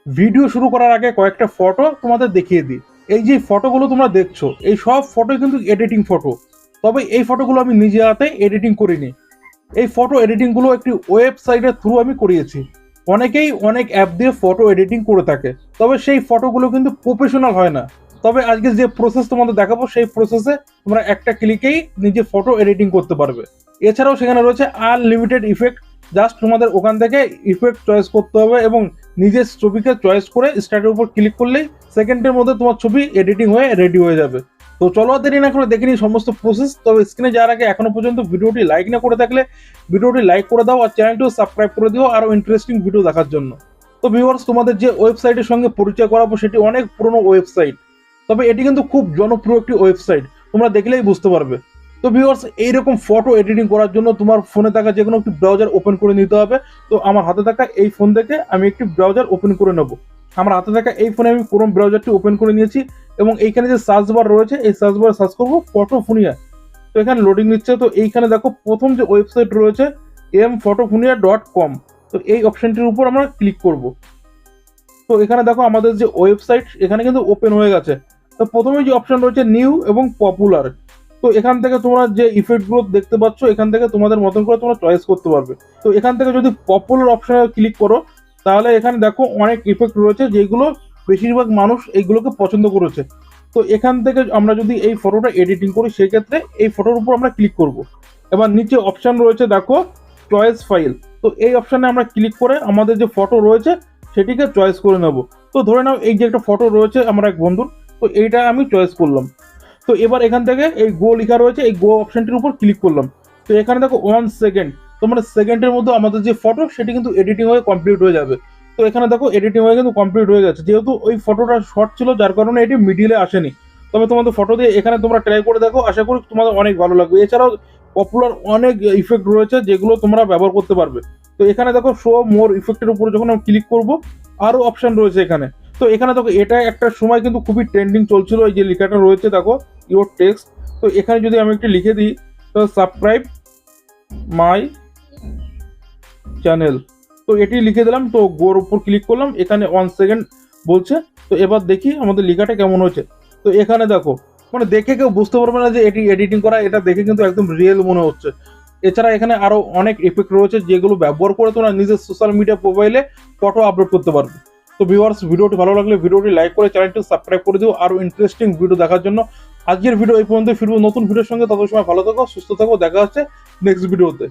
Video শুরু করার আগে কয়েকটা ফটো তোমাদের দেখিয়ে দিই। এই যে ফটোগুলো তোমরা দেখছো, এই সব ফটোই কিন্তু এডিটিং ফটো। তবে এই ফটোগুলো আমি নিজে হাতে এডিটিং করিনি। এই ফটো এডিটিংগুলো একটি ওয়েবসাইটের থ্রু আমি করিয়েছি। অনেকেই অনেক অ্যাপ দিয়ে ফটো এডিটিং করে থাকে, তবে সেই ফটোগুলো কিন্তু প্রফেশনাল হয় না। তবে আজকে যে প্রসেস তোমাদের দেখাবো, সেই প্রসেসে তোমরা একটা ক্লিকেই নিজে ফটো এডিটিং করতে পারবে। এছাড়াও সেখানে রয়েছে আনলিমিটেড ইফেক্ট। জাস্ট তোমাদের ওখান থেকে ইফেক্ট চয়েস করতে হবে এবং নিজের ছবিকে চয়েস করে স্টার্টের উপর ক্লিক করলেই সেকেন্ডের মধ্যে তোমার ছবি এডিটিং হয়ে রেডি হয়ে যাবে। তো চলো আর দেরি না করে দেখে নিই সমস্ত প্রসেস। তবে স্ক্রিনে যাওয়ার আগে এখনো পর্যন্ত ভিডিওটি লাইক না করে থাকলে ভিডিওটি লাইক করে দাও আর চ্যানেলটিও সাবস্ক্রাইব করে দিও আরো ইন্টারেস্টিং ভিডিও দেখার জন্য। তো ভিউয়ার্স, তোমাদের যে ওয়েবসাইটের সঙ্গে পরিচয় করাবো সেটি অনেক পুরনো ওয়েবসাইট, তবে এটি কিন্তু খুব জনপ্রিয় একটি ওয়েবসাইট, তোমরা দেখলেই বুঝতে পারবে। তো ভিউয়ার্স, এইরকম ফটো এডিটিং করার জন্য তোমার ফোনে থাকা যে কোনো একটি ব্রাউজার ওপেন করে নিতে হবে। তো আমার হাতে থাকা এই ফোন থেকে আমি একটি ব্রাউজার ওপেন করে নেব। আমার হাতে থাকা এই ফোনে আমি ক্রোম ব্রাউজারটি ওপেন করে নিয়েছি এবং এইখানে যে সার্চ বার রয়েছে, এই সার্চ বারে সার্চ করবো ফটোফুনিয়া। তো এখানে লোডিং নিচ্ছে। তো এইখানে দেখো প্রথম যে ওয়েবসাইট রয়েছে mfotofunia.com। তো এই অপশনটির উপর আমরা ক্লিক করব। তো এখানে দেখো আমাদের যে ওয়েবসাইট এখানে কিন্তু ওপেন হয়ে গেছে। তো প্রথমে যে অপশন রয়েছে নিউ এবং পপুলার, তো এখান থেকে তোমরা যে ইফেক্টগুলো দেখতে পাচ্ছ এখান থেকে তোমাদের মতন করে তোমরা চয়েস করতে পারবে। তো এখান থেকে যদি পপুলার অপশনে ক্লিক করো তাহলে এখানে দেখো অনেক ইফেক্ট রয়েছে যেগুলো বেশিরভাগ মানুষ এইগুলোকে পছন্দ করেছে। তো এখান থেকে আমরা যদি এই ফটোটা এডিটিং করি সেক্ষেত্রে এই ফটোর উপর আমরা ক্লিক করব। এবার নিচে অপশন রয়েছে দেখো চয়েস ফাইল। তো এই অপশনে আমরা ক্লিক করে আমাদের যে ফটো রয়েছে সেটিকে চয়েস করে নেব। তো ধরে নাও এই যে একটা ফটো রয়েছে আমার এক বন্ধুর, তো এইটা আমি চয়েস করলাম। তো এবার এখান থেকে এই গো লেখা রয়েছে, এই গো অপশনটির উপর ক্লিক করলাম। তো এখানে দেখো 1 সেকেন্ড, তো মানে সেকেন্ডের মধ্যে আমাদের যে ফটো সেটি কিন্তু এডিটিং হয়ে কমপ্লিট হয়ে যাবে। তো এখানে দেখো এডিটিং হয়ে কিন্তু কমপ্লিট হয়ে গেছে, যেহেতু ওই ফটোটা শর্ট ছিল যার কারণে এটি মিডিলে আসেনি। তবে তোমাদের ফটো দিয়ে এখানে তোমরা ট্রাই করে দেখো, আশা করি তোমাদের অনেক ভালো লাগবে। এছাড়াও পপুলার অনেক ইফেক্ট রয়েছে যেগুলো তোমরা ব্যবহার করতে পারবে। তো এখানে দেখো শো মোর ইফেক্টের উপরে যখন আমি ক্লিক করব আরো অপশন রয়েছে এখানে। তো এখানে দেখো এটা একটা সময় কিন্তু খুবই ট্রেন্ডিং চলছিল, এই যে লেখাটা রয়েছে দেখো ইওর টেক্সট। তো এখানে যদি আমি একটু লিখে দিই, তো সাবস্ক্রাইব মাই চ্যানেল, তো এটি লিখে দিলাম। তো গোর উপর ক্লিক করলাম, এখানে 1 সেকেন্ড বলছে। তো এবার দেখি আমাদের লেখাটা কেমন হয়েছে। তো এখানে দেখো মানে দেখে কেউ বুঝতে পারবে না যে এটি এডিটিং করা, এটা দেখে কিন্তু একদম রিয়েল মনে হচ্ছে। এছাড়া এখানে আরো অনেক ইফেক্ট রয়েছে যেগুলো ব্যবহার করে তোমরা নিজের সোশ্যাল মিডিয়া প্রোফাইলে ফটো আপলোড করতে পারবে। তো ভিউয়ার্স, ভিডিওটি ভালো লাগলে ভিডিওটি লাইক করে চ্যানেলটি সাবস্ক্রাইব করে দিও আরো ইন্টারেস্টিং ভিডিও দেখার জন্য। আজকের ভিডিও এই পর্যন্ত, ফিরবো নতুন ভিডিওর সঙ্গে। তত সময় ভালো থাকো, সুস্থ থাকো, দেখা হচ্ছে নেক্সট ভিডিওতে।